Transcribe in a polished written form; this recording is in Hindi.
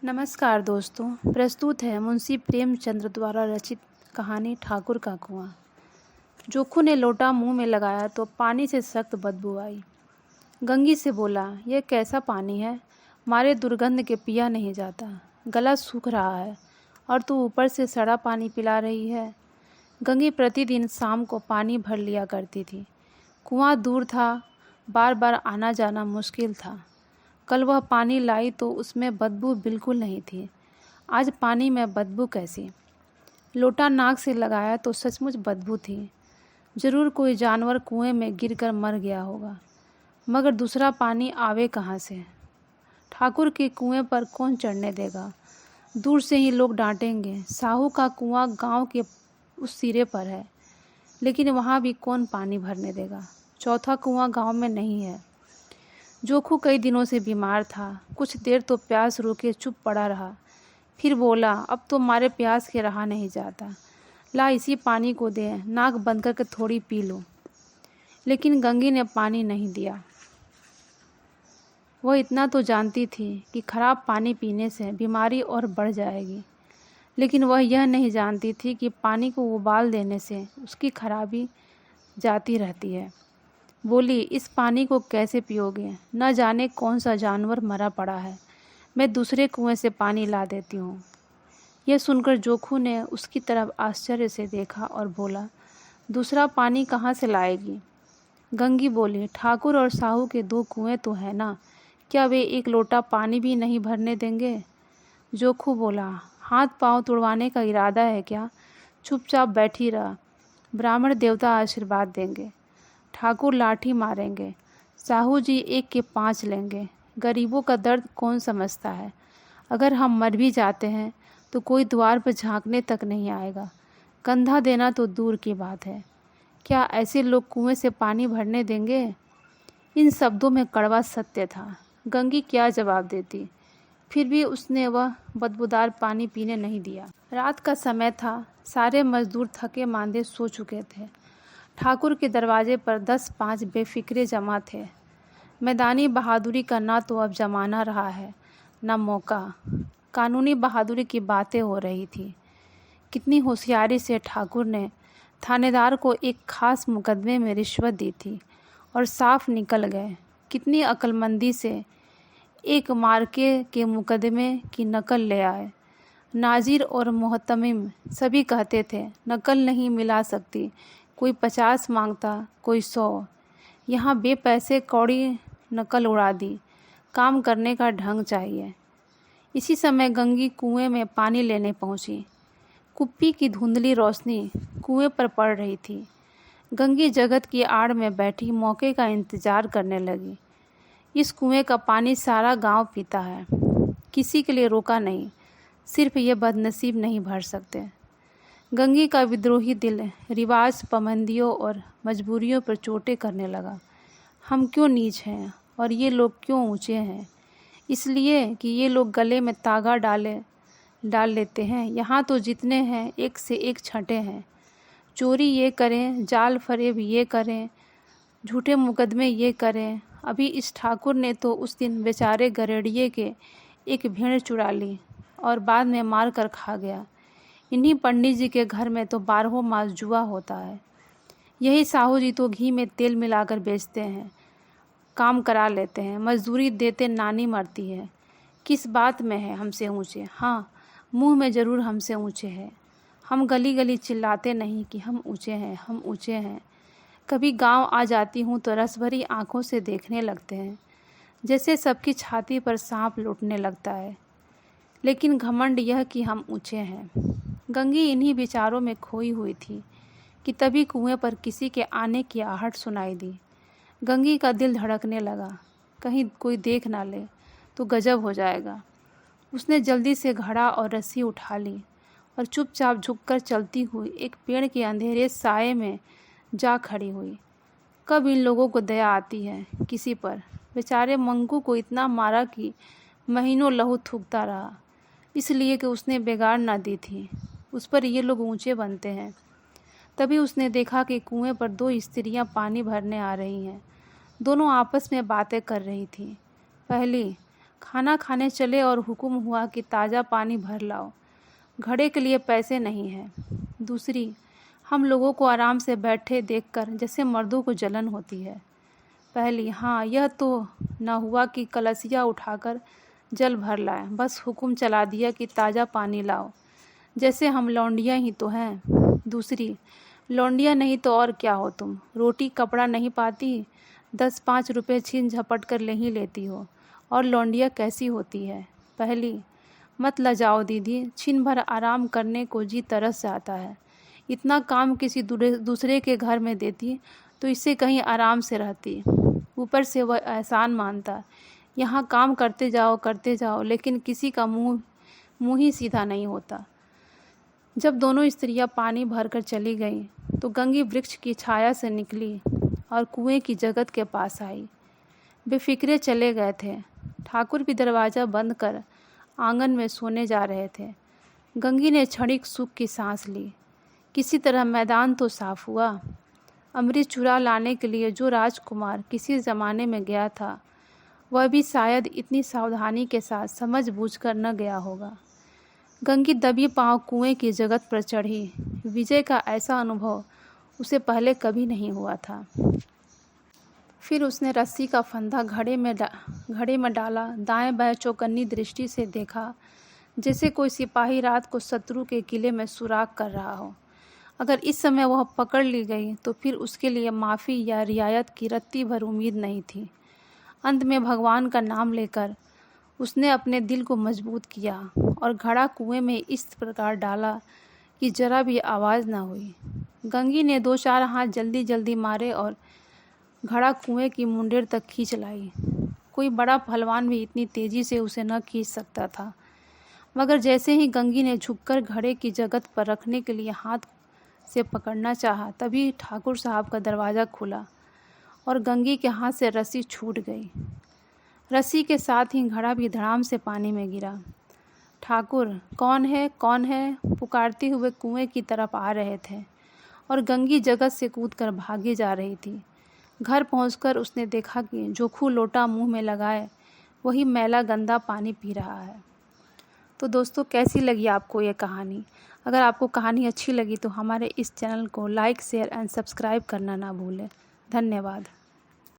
नमस्कार दोस्तों, प्रस्तुत है मुंशी प्रेमचंद्र द्वारा रचित कहानी ठाकुर का कुआं। जोखू ने लोटा मुंह में लगाया तो पानी से सख्त बदबू आई। गंगी से बोला, यह कैसा पानी है, मारे दुर्गंध के पिया नहीं जाता, गला सूख रहा है और तू ऊपर से सड़ा पानी पिला रही है। गंगी प्रतिदिन शाम को पानी भर लिया करती थी। कुआं दूर था, बार बार आना जाना मुश्किल था। कल वह पानी लाई तो उसमें बदबू बिल्कुल नहीं थी। आज पानी में बदबू कैसी? लोटा नाक से लगाया तो सचमुच बदबू थी। जरूर कोई जानवर कुएं में गिरकर मर गया होगा, मगर दूसरा पानी आवे कहाँ से? ठाकुर के कुएं पर कौन चढ़ने देगा? दूर से ही लोग डांटेंगे। साहू का कुआं गांव के उस सिरे पर है, लेकिन वहाँ भी कौन पानी भरने देगा? चौथा कुआं गांव में नहीं है। जोखू कई दिनों से बीमार था। कुछ देर तो प्यास रोके चुप पड़ा रहा, फिर बोला, अब तो मारे प्यास के रहा नहीं जाता, ला इसी पानी को दे, नाक बंद करके थोड़ी पी लो। लेकिन गंगी ने पानी नहीं दिया। वह इतना तो जानती थी कि खराब पानी पीने से बीमारी और बढ़ जाएगी, लेकिन वह यह नहीं जानती थी कि पानी को उबाल देने से उसकी खराबी जाती रहती है। बोली, इस पानी को कैसे पियोगे? न जाने कौन सा जानवर मरा पड़ा है, मैं दूसरे कुएं से पानी ला देती हूँ। यह सुनकर जोखू ने उसकी तरफ आश्चर्य से देखा और बोला, दूसरा पानी कहाँ से लाएगी? गंगी बोली, ठाकुर और साहू के 2 कुएं तो हैं ना, क्या वे एक लोटा पानी भी नहीं भरने देंगे? जोखू बोला, हाथ पांव तुड़वाने का इरादा है क्या? चुपचाप बैठी रह, ब्राह्मण देवता आशीर्वाद देंगे, ठाकुर लाठी मारेंगे, साहू जी 1 के 5 लेंगे। गरीबों का दर्द कौन समझता है? अगर हम मर भी जाते हैं तो कोई द्वार पर झांकने तक नहीं आएगा, कंधा देना तो दूर की बात है। क्या ऐसे लोग कुएं से पानी भरने देंगे? इन शब्दों में कड़वा सत्य था। गंगी क्या जवाब देती? फिर भी उसने वह बदबूदार पानी पीने नहीं दिया। रात का समय था, सारे मजदूर थके मांदे सो चुके थे। ठाकुर के दरवाजे पर 10-5 बेफिक्रे जमा थे। मैदानी बहादुरी का ना तो अब जमाना रहा है, न मौका। कानूनी बहादुरी की बातें हो रही थी। कितनी होशियारी से ठाकुर ने थानेदार को एक खास मुकदमे में रिश्वत दी थी और साफ निकल गए। कितनी अक्लमंदी से एक मार्के के मुकदमे की नकल ले आए। नाजिर और मोहतमिम सभी कहते थे, नकल नहीं मिला सकती, कोई 50 मांगता, कोई 100। यहाँ बेपैसे कौड़ी नकल उड़ा दी। काम करने का ढंग चाहिए। इसी समय गंगी कुएं में पानी लेने पहुंची। कुप्पी की धुंधली रोशनी कुएं पर पड़ रही थी। गंगी जगत की आड़ में बैठी मौके का इंतजार करने लगी। इस कुएं का पानी सारा गांव पीता है, किसी के लिए रोका नहीं, सिर्फ ये बदनसीब नहीं भर सकते। गंगी का विद्रोही दिल रिवाज, पाबंदियों और मजबूरियों पर चोटें करने लगा। हम क्यों नीच हैं और ये लोग क्यों ऊंचे हैं? इसलिए कि ये लोग गले में तागा डाल लेते हैं। यहाँ तो जितने हैं एक से एक छंटे हैं। चोरी ये करें, जाल फरेब ये करें, झूठे मुकदमे ये करें। अभी इस ठाकुर ने तो उस दिन बेचारे गरेड़िए के एक भेड़ चुरा ली और बाद में मार कर खा गया। इन्हीं पंडित जी के घर में तो 12 मास जुआ होता है। यही साहू जी तो घी में तेल मिलाकर बेचते हैं, काम करा लेते हैं, मजदूरी देते नानी मरती है। किस बात में है हमसे ऊंचे? हाँ, मुंह में ज़रूर हमसे ऊंचे हैं। हम गली गली चिल्लाते नहीं कि हम ऊंचे हैं, हम ऊंचे हैं। कभी गांव आ जाती हूँ तो रस भरी आँखों से देखने लगते हैं, जैसे सबकी छाती पर सांप लौटने लगता है। लेकिन घमंड यह कि हम ऊंचे हैं। गंगी इन्हीं विचारों में खोई हुई थी कि तभी कुएं पर किसी के आने की आहट सुनाई दी। गंगी का दिल धड़कने लगा, कहीं कोई देख ना ले तो गजब हो जाएगा। उसने जल्दी से घड़ा और रस्सी उठा ली और चुपचाप झुककर चलती हुई एक पेड़ के अंधेरे साये में जा खड़ी हुई। कब इन लोगों को दया आती है किसी पर? बेचारे मंगू को इतना मारा कि महीनों लहू थूकता रहा, इसलिए कि उसने बेगार ना दी थी। उस पर ये लोग ऊंचे बनते हैं। तभी उसने देखा कि कुएं पर 2 स्त्रियां पानी भरने आ रही हैं। दोनों आपस में बातें कर रही थीं। पहली, खाना खाने चले और हुक्म हुआ कि ताज़ा पानी भर लाओ, घड़े के लिए पैसे नहीं हैं। दूसरी, हम लोगों को आराम से बैठे देखकर जैसे मर्दों को जलन होती है। पहली, हाँ यह तो न हुआ कि कलसिया उठाकर जल भर लाए, बस हुक्म चला दिया कि ताज़ा पानी लाओ, जैसे हम लौंडियाँ ही तो हैं। दूसरी, लौंडियाँ नहीं तो और क्या हो तुम, रोटी कपड़ा नहीं पाती, 10-5 रुपये छीन झपट कर ले ही लेती हो, और लौंडिया कैसी होती है। पहली, मत लजाओ दीदी, छिन भर आराम करने को जी तरस जाता है। इतना काम किसी दूसरे के घर में देती तो इससे कहीं आराम से रहती। ऊपर से वह एहसान मानता, यहाँ काम करते जाओ, लेकिन किसी का मुँह ही सीधा नहीं होता। जब दोनों स्त्रियां पानी भरकर चली गईं तो गंगी वृक्ष की छाया से निकली और कुएं की जगत के पास आई। बेफिक्रे चले गए थे। ठाकुर भी दरवाज़ा बंद कर आंगन में सोने जा रहे थे। गंगी ने क्षणिक सुख की सांस ली। किसी तरह मैदान तो साफ हुआ। अमृत चुरा लाने के लिए जो राजकुमार किसी ज़माने में गया था, वह भी शायद इतनी सावधानी के साथ समझ बूझकर न गया होगा। गंगी दबी पांव कुएं की जगत पर चढ़ी। विजय का ऐसा अनुभव उसे पहले कभी नहीं हुआ था। फिर उसने रस्सी का फंदा घड़े में डाला, दाएं बाएं चौकन्नी दृष्टि से देखा, जैसे कोई सिपाही रात को शत्रु के किले में सुराग कर रहा हो। अगर इस समय वह पकड़ ली गई तो फिर उसके लिए माफ़ी या रियायत की रत्ती भर उम्मीद नहीं थी। अंत में भगवान का नाम लेकर उसने अपने दिल को मजबूत किया और घड़ा कुएं में इस प्रकार डाला कि जरा भी आवाज़ न हुई। गंगी ने 2-4 हाथ जल्दी मारे और घड़ा कुएं की मुंडेर तक खींच लाई। कोई बड़ा पहलवान भी इतनी तेज़ी से उसे न खींच सकता था। मगर जैसे ही गंगी ने झुककर घड़े की जगत पर रखने के लिए हाथ से पकड़ना चाहा, तभी ठाकुर साहब का दरवाज़ा खुला और गंगी के हाथ से रस्सी छूट गई। रस्सी के साथ ही घड़ा भी धड़ाम से पानी में गिरा। ठाकुर कौन है पुकारते हुए कुएं की तरफ आ रहे थे और गंगी जगत से कूदकर भागी जा रही थी। घर पहुंचकर उसने देखा कि जोखू लोटा मुंह में लगाए वही मैला गंदा पानी पी रहा है। तो दोस्तों, कैसी लगी आपको ये कहानी? अगर आपको कहानी अच्छी लगी तो हमारे इस चैनल को लाइक, शेयर एंड सब्सक्राइब करना ना भूलें। धन्यवाद।